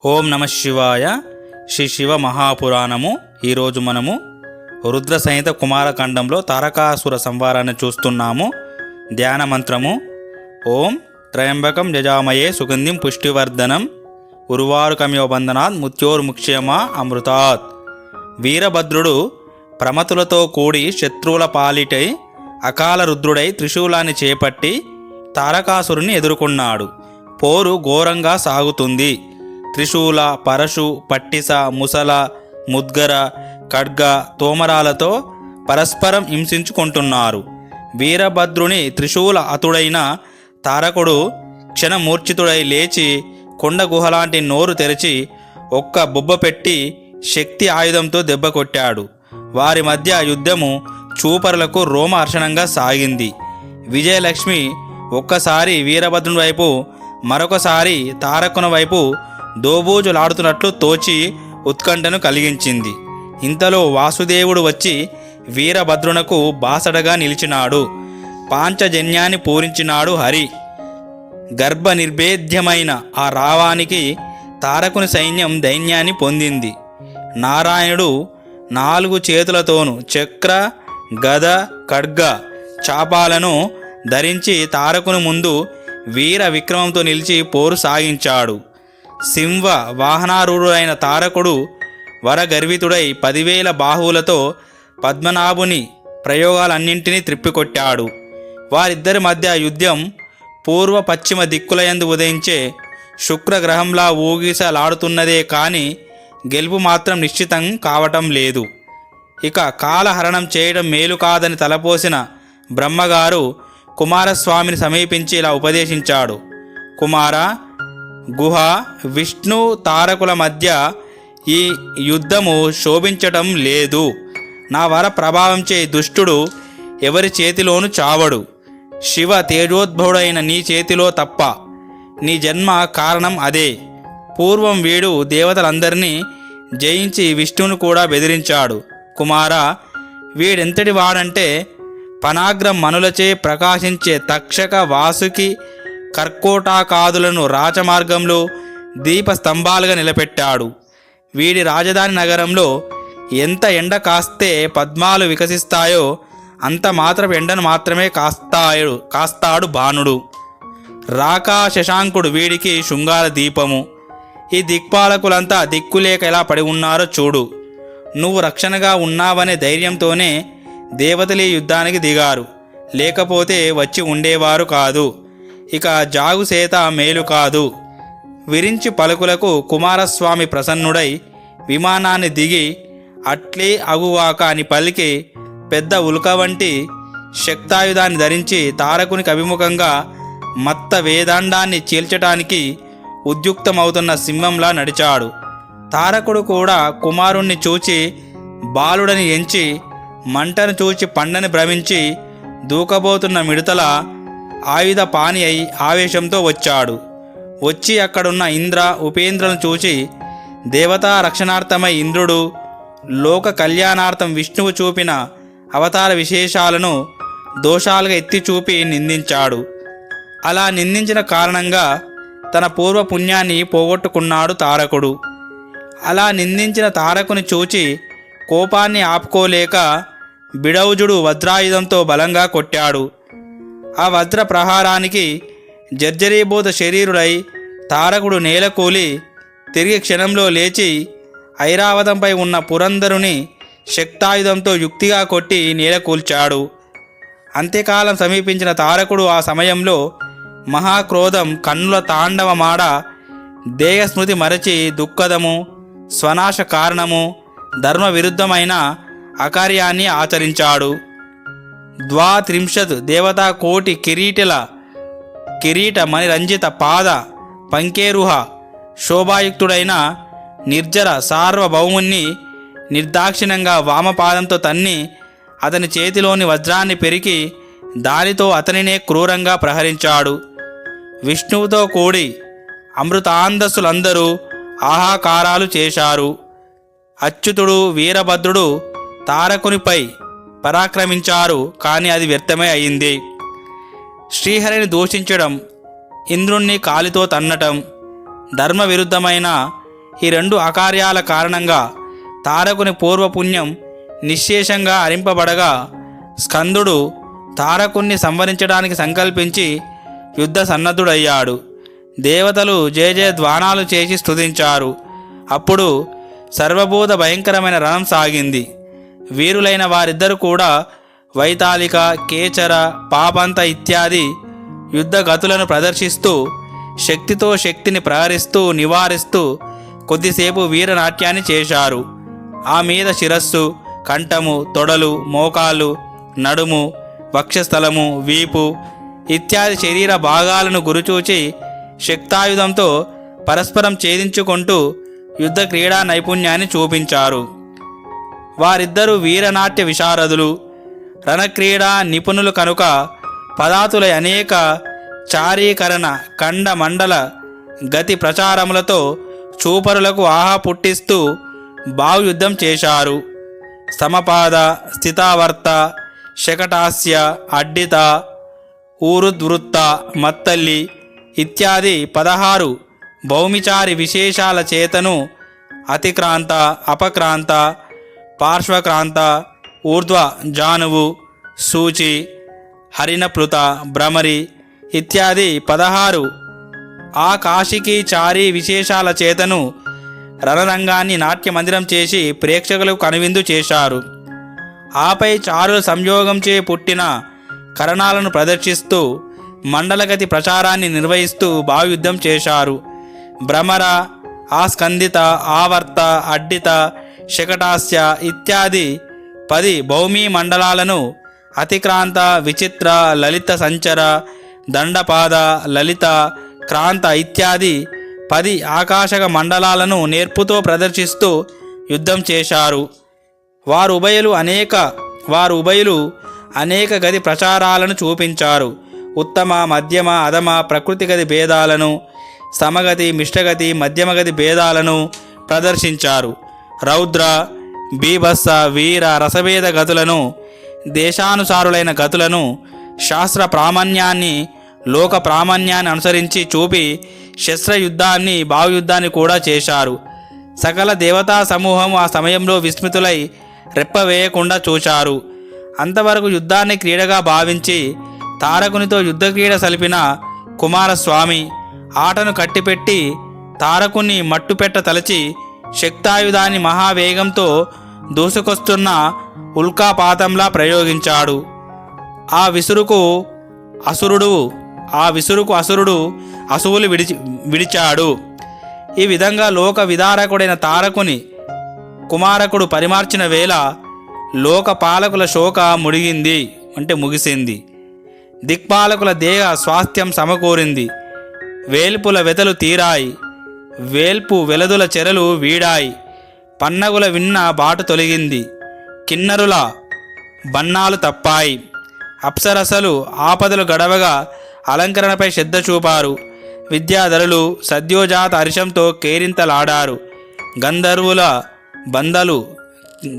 ఓం నమ శివాయ. శ్రీ శివ మహాపురాణము. ఈరోజు మనము రుద్ర సంహిత కుమారఖండంలో తారకాసుర సంహారాన్ని చూస్తున్నాము. ధ్యాన మంత్రము ఓం త్రయంబకం యజామయే సుగంధిం పుష్టివర్ధనం ఉర్వారుకమివ బంధనాత్ ముత్యోర్ముక్ష్యమా అమృతాత్. వీరభద్రుడు ప్రమతులతో కూడి శత్రువుల పాలిటై అకాల రుద్రుడై త్రిశూలాన్ని చేపట్టి తారకాసురుని ఎదుర్కొన్నాడు. పోరు ఘోరంగా సాగుతుంది. త్రిశూల, పరశు, పట్టిస, ముసల, ముద్గర, ఖడ్గ, తోమరాలతో పరస్పరం హింసించుకుంటున్నారు. వీరభద్రుని త్రిశూల అతుడైన తారకుడు క్షణమూర్ఛితుడై లేచి కొండ గుహలాంటి నోరు తెరిచి ఒక్క బొబ్బ పెట్టి శక్తి ఆయుధంతో దెబ్బ కొట్టాడు. వారి మధ్య యుద్ధము చూపరులకు రోమహర్షణంగా సాగింది. విజయలక్ష్మి ఒక్కసారి వీరభద్రుని వైపు, మరొకసారి తారకుని వైపు దోబూజులాడుతున్నట్లు తోచి ఉత్కంఠను కలిగించింది. ఇంతలో వాసుదేవుడు వచ్చి వీరభద్రునకు బాసడగా నిలిచినాడు. పాంచజన్యాన్ని పూరించినాడు హరి. గర్భ నిర్భేద్యమైన ఆ రావానికి తారకుని సైన్యం దైన్యాన్ని పొందింది. నారాయణుడు 4 చేతులతోనూ చక్ర, గద, ఖడ్గ, చాపాలను ధరించి తారకుని ముందు వీర విక్రమంతో నిలిచి పోరు సాగించాడు. సింహ వాహనారూఢుడైన తారకుడు వరగర్వితుడై 10,000 బాహువులతో పద్మనాభుని ప్రయోగాలన్నింటినీ త్రిప్పికొట్టాడు. వారిద్దరి మధ్య యుద్ధం పూర్వ పశ్చిమ దిక్కులయందు ఉదయించే శుక్రగ్రహంలా ఊగిసలాడుతున్నదే కానీ గెలుపు మాత్రం నిశ్చితం కావటం లేదు. ఇక కాలహరణం చేయడం మేలు కాదని తలపోసిన బ్రహ్మగారు కుమారస్వామిని సమీపించి ఇలా ఉపదేశించాడు. కుమార, గుహ, విష్ణు తారకుల మధ్య ఈ యుద్ధము శోభించటం లేదు. నా వర ప్రభావంచే దుష్టుడు ఎవరి చేతిలోనూ చావడు. శివ తేజోద్భవుడైన నీ చేతిలో తప్ప. నీ జన్మ కారణం అదే. పూర్వం వీడు దేవతలందరినీ జయించి విష్ణువును కూడా బెదిరించాడు. కుమార, వీడెంతటి వాడంటే పనాగ్రం మనులచే ప్రకాశించే తక్షక, వాసుకి, కర్కోటాకాదులను రాచమార్గంలో దీపస్తంభాలుగా నిలబెట్టాడు. వీడి రాజధాని నగరంలో ఎంత ఎండ కాస్తే పద్మాలు వికసిస్తాయో అంత మాత్రపు ఎండను మాత్రమే కాస్తాడు బాణుడు. రాకా శశాంకుడు వీడికి శృంగార దీపము. ఈ దిక్పాలకులంతా దిక్కులేక ఎలా పడి ఉన్నారో చూడు. నువ్వు రక్షణగా ఉన్నావనే ధైర్యంతోనే దేవతలే యుద్ధానికి దిగారు, లేకపోతే వచ్చి ఉండేవారు కాదు. ఇక జాగుసేత మేలు కాదు. విరించి పలుకులకు కుమారస్వామి ప్రసన్నుడై విమానాన్ని దిగి అట్లే అగువాక అని పలికి పెద్ద ఉల్క వంటి శక్తాయుధాన్ని ధరించి తారకునికి అభిముఖంగా మత్త వేదాండాన్ని చీల్చటానికి ఉద్యుక్తమవుతున్న సింహంలా నడిచాడు. తారకుడు కూడా కుమారుణ్ణి చూచి బాలుడని ఎంచి, మంటను చూచి పండని భ్రమించి దూకబోతున్న మిడతల ఆయుధ పాని అయి ఆవేశంతో వచ్చాడు. వచ్చి అక్కడున్న ఇంద్ర, ఉపేంద్రను చూచి దేవతా రక్షణార్థమై ఇంద్రుడు, లోక కళ్యాణార్థం విష్ణువు చూపిన అవతార విశేషాలను దోషాలుగా ఎత్తి చూపి నిందించాడు. అలా నిందించిన కారణంగా తన పూర్వ పుణ్యాన్ని పోగొట్టుకున్నాడు తారకుడు. అలా నిందించిన తారకుని చూచి కోపాన్ని ఆపుకోలేక బిడౌజుడు వజ్రాయుధంతో బలంగా కొట్టాడు. ఆ వజ్ర ప్రహారానికి జర్జరీభూత శరీరుడై తారకుడు నేలకూలి తిరిగి క్షణంలో లేచి ఐరావతంపై ఉన్న పురంధరుని శక్తాయుధంతో యుక్తిగా కొట్టి నేలకూల్చాడు. అంత్యకాలం సమీపించిన తారకుడు ఆ సమయంలో మహాక్రోధం కన్నుల తాండవమాడ దేహస్మృతి మరచి దుఃఖదము, స్వనాశ కారణము, ధర్మ విరుద్ధమైన అకార్యాన్ని ఆచరించాడు. 32 దేవతా కోటి కిరీట మణిరంజిత పాద పంకేరుహ శోభాయుక్తుడైన నిర్జర సార్వభౌముణ్ణి నిర్దాక్షిణ్యంగా వామపాదంతో తన్ని అతని చేతిలోని వజ్రాన్ని పెరికి దానితో అతనినే క్రూరంగా ప్రహరించాడు. విష్ణువుతో కూడి అమృతాంధసులందరూ ఆహాకారాలు చేశారు. అచ్యుతుడు, వీరభద్రుడు తారకునిపై పరాక్రమించారు, కానీ అది వ్యర్థమే అయింది. శ్రీహరిని దూషించడం, ఇంద్రుణ్ణి కాలితో తన్నటం, ధర్మ విరుద్ధమైన ఈ రెండు అకార్యాల కారణంగా తారకుని పూర్వపుణ్యం నిశ్శేషంగా హరింపబడగా స్కందుడు తారకుణ్ణి సంవరించడానికి సంకల్పించి యుద్ధ సన్నద్ధుడయ్యాడు. దేవతలు జయ జయ ధ్వానాలు చేసి స్తుతించారు. అప్పుడు సర్వభూత భయంకరమైన రణం సాగింది. వీరులైన వారిద్దరూ కూడా వైతాళిక, కేచర, పాపంత ఇత్యాది యుద్ధ గతులను ప్రదర్శిస్తూ శక్తితో శక్తిని ప్రహరిస్తూ నివారిస్తూ కొద్దిసేపు వీరనాట్యాన్ని చేశారు. ఆ మీద శిరస్సు, కంఠము, తొడలు, మోకాళ్ళు, నడుము, వక్షస్థలము, వీపు ఇత్యాది శరీర భాగాలను గురిచూచి శక్తాయుధంతో పరస్పరం ఛేదించుకుంటూ యుద్ధ క్రీడా నైపుణ్యాన్ని చూపించారు. వారిద్దరూ వీరనాట్య విశారదులు, రణక్రీడా నిపుణులు కనుక పదాతుల అనేక చారీకరణ ఖండ మండల గతి ప్రచారములతో చూపరులకు ఆహా పుట్టిస్తూ బాహుయుద్ధం చేశారు. సమపాద, స్థితావర్త, శకటాస్య, అడ్డిత, ఊరుద్వృత్త, మత్తల్లి ఇత్యాది 16 భౌమిచారి విశేషాల చేతను అతిక్రాంత, అపక్రాంత, పార్శ్వక్రాంత, ఊర్ధ్వ జానువు, సూచి, హరిణప్లుత, భ్రమరి ఇత్యాది 16 ఆకాశికి చారి విశేషాల చేతను రణరంగాన్ని నాట్యమందిరం చేసి ప్రేక్షకులకు కనువిందు చేశారు. ఆపై చారుల సంయోగంచే పుట్టిన కరణాలను ప్రదర్శిస్తూ మండలగతి ప్రచారాన్ని నిర్వహిస్తూ బాహుయుద్ధం చేశారు. భ్రమర, ఆస్కందిత, ఆవర్త, అడ్డిత, శకటాస్య ఇత్యాది 10 భౌమీ మండలాలను అతిక్రాంత, విచిత్ర, లలిత సంచర, దండపాద, లలిత, క్రాంత ఇత్యాది 10 ఆకాశక మండలాలను నేర్పుతో ప్రదర్శిస్తూ యుద్ధం చేశారు. వారు ఉభయులు అనేక గది ప్రచారాలను చూపించారు. ఉత్తమ, మధ్యమ, అధమ ప్రకృతి గది భేదాలను, సమగతి, మిష్టగతి, మధ్యమగతి భేదాలను ప్రదర్శించారు. రౌద్ర, బీభత్స, వీర, రసభేద గతులను, దేశానుసారులైన గతులను, శాస్త్ర ప్రామాణ్యాన్ని, లోక ప్రామాణ్యాన్ని అనుసరించి చూపి శస్త్రయుద్ధాన్ని, బాహుయుద్ధాన్ని కూడా చేశారు. సకల దేవతా సమూహం ఆ సమయంలో విస్మితులై రెప్పవేయకుండా చూశారు. అంతవరకు యుద్ధాన్ని క్రీడగా భావించి తారకునితో యుద్ధ క్రీడ సలిపిన కుమారస్వామి ఆటను కట్టిపెట్టి తారకుని మట్టుపెట్ట తలచి శక్తాయుధాన్ని మహావేగంతో దూసుకొస్తున్న ఉల్కాపాతంలా ప్రయోగించాడు. ఆ విసురుకు అసురుడు అసువులు విడిచాడు. ఈ విధంగా లోక విదారకుడైన తారకుని కుమారకుడు పరిమార్చిన వేళ లోకపాలకుల శోక ముగిసింది. దిక్పాలకుల దేహ స్వాస్థ్యం సమకూరింది. వేల్పుల వెతలు తీరాయి. వేల్పు వెలదుల చెరలు వీడాయి. పన్నగుల విన్న బాటు తొలగింది. కిన్నరుల బన్నాలు తప్పాయి. అప్సరసలు ఆపదలు గడవగా అలంకరణపై శ్రద్ధ చూపారు. విద్యాధరులు సద్యోజాత హర్షంతో కేరింతలాడారు.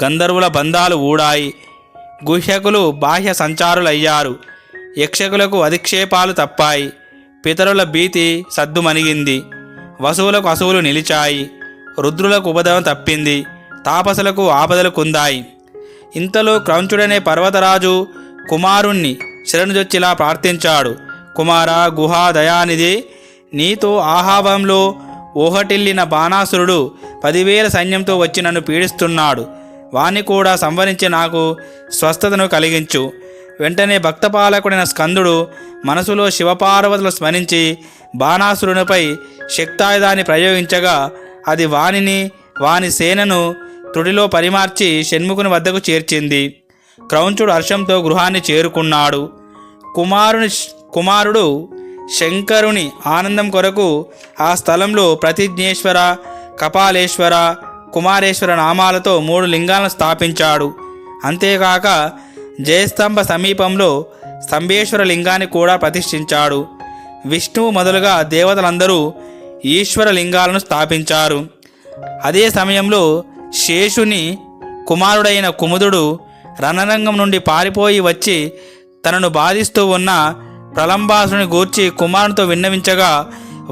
గంధర్వుల బంధాలు ఊడాయి. గుహ్యకులు బాహ్య సంచారులయ్యారు. యక్షకులకు అధిక్షేపాలు తప్పాయి. పితరుల భీతి సద్దుమణిగింది. వసువులకు అసువులు నిలిచాయి. రుద్రులకు ఉపద్రవం తప్పింది. తాపసులకు ఆపదలు కుందాయి. ఇంతలో క్రౌంచుడనే పర్వతరాజు కుమారుణ్ణి శరణుజొచ్చిలా ప్రార్థించాడు. కుమార, గుహా దయానిధి, నీతో ఆహావంలో ఊహటిల్లిన బాణాసురుడు 10,000 సైన్యంతో వచ్చి నన్ను పీడిస్తున్నాడు. వాణ్ణి కూడా సంవరించి నాకు స్వస్థతను కలిగించు. వెంటనే భక్తపాలకుడైన స్కందుడు మనసులో శివపార్వతులు స్మరించి బాణాసురునిపై శక్తాయుధాన్ని ప్రయోగించగా అది వాని సేనను త్రుడిలో పరిమార్చి షణ్ముఖుని వద్దకు చేర్చింది. క్రౌంచుడు హర్షంతో గృహాన్ని చేరుకున్నాడు. కుమారుడు శంకరుని ఆనందం కొరకు ఆ స్థలంలో ప్రతిజ్ఞేశ్వర, కపాలేశ్వర, కుమారేశ్వర నామాలతో 3 లింగాలను స్థాపించాడు. అంతేకాక జయస్తంభ సమీపంలో స్తంభేశ్వర లింగాన్ని కూడా ప్రతిష్ఠించాడు. విష్ణువు మొదలుగా దేవతలందరూ ఈశ్వర లింగాలను స్థాపించారు. అదే సమయంలో శేషుని కుమారుడైన కుముదుడు రణరంగం నుండి పారిపోయి వచ్చి తనను బాధిస్తూ ఉన్న ప్రలంబాసుని గూర్చి కుమారునితో విన్నవించగా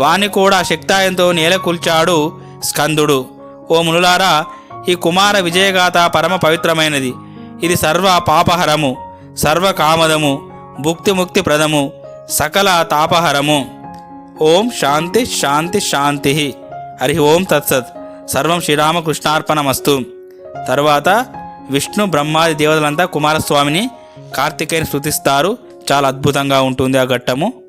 వాణ్ణి కూడా శక్తాయంతో నేలకూల్చాడు స్కందుడు. ఓ మునులారా, ఈ కుమార విజయగాథ పరమ పవిత్రమైనది. ఇది సర్వ పాపహరము, సర్వకామదము, భుక్తిముక్తి ప్రదము, సకల తాపహరము. ఓం శాంతి శాంతి శాంతి. హరి ఓం తత్సత్. సర్వం శ్రీరామకృష్ణార్పణమస్తు. తరువాత విష్ణు బ్రహ్మాది దేవతలంతా కుమారస్వామిని కార్తికేయుని స్తుతిస్తారు. చాలా అద్భుతంగా ఉంటుంది ఆ ఘట్టము.